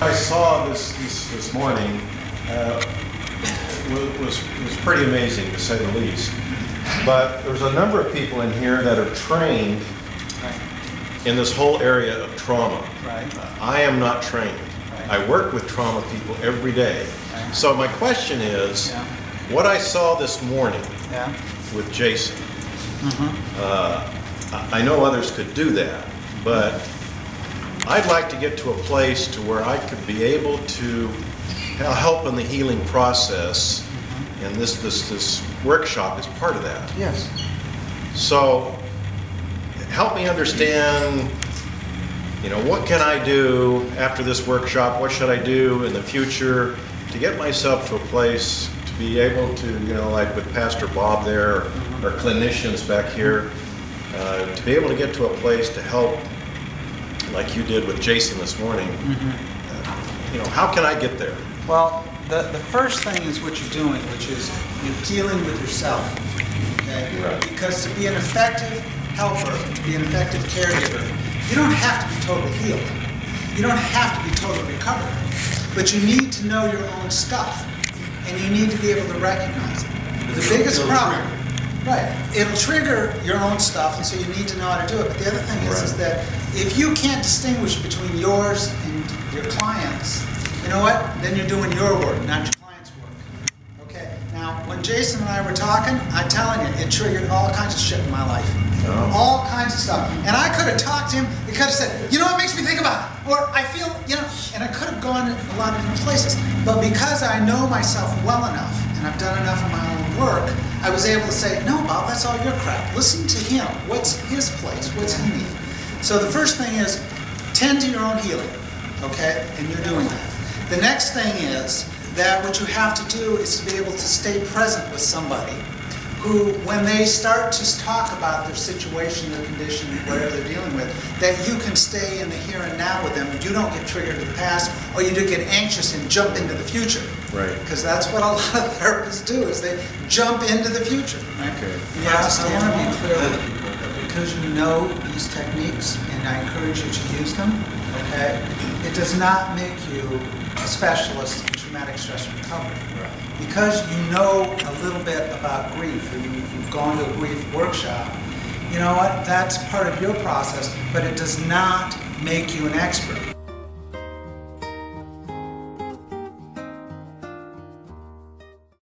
I saw this morning was pretty amazing, to say the least. But there's a number of people in here that are trained in this whole area of trauma. I am not trained. I work with trauma people every day. So my question is, what I saw this morning with Jason, I know others could do that, but I'd like to get to a place to where I could be able to help in the healing process, and this workshop is part of that. Yes. So help me understand, you know, what can I do after this workshop? What should I do in the future to get myself to a place to be able to, you know, like with Pastor Bob there, or clinicians back here, to be able to get to a place to help like you did with Jason this morning. You know, how can I get there? Well, the first thing is what you're doing, which is you're dealing with yourself. Okay? Right. Because to be an effective helper, to be an effective caregiver, you don't have to be totally healed. You don't have to be totally recovered. But you need to know your own stuff, and you need to be able to recognize it. The biggest problem, it'll trigger your own stuff, and so you need to know how to do it. But the other thing is that if you can't distinguish between yours and your clients, you know what? Then you're doing your work, not your client's work. Okay. Now, when Jason and I were talking, I'm telling you, it triggered all kinds of shit in my life. All kinds of stuff. And I could have talked to him, he could have said, you know what makes me think about it? Or I feel, you know, and I could have gone in a lot of different places. But because I know myself well enough, and I've done enough of my own work, I was able to say, no, Bob, that's all your crap. Listen to him. What's his place? What's he need? So the first thing is, tend to your own healing, okay? And you're doing that. The next thing is that what you have to do is to be able to stay present with somebody who, when they start to talk about their situation, their condition, whatever they're dealing with, that you can stay in the here and now with them. You don't get triggered to the past, or you do get anxious and jump into the future. Right. Because that's what a lot of therapists do, is they jump into the future. Right? Okay. Yes, I want to be clear with people that because you know these techniques, and I encourage you to use them, okay, it does not make you a specialist in traumatic stress recovery. Because you know a little bit about grief, or you've gone to a grief workshop, you know what, that's part of your process, but it does not make you an expert.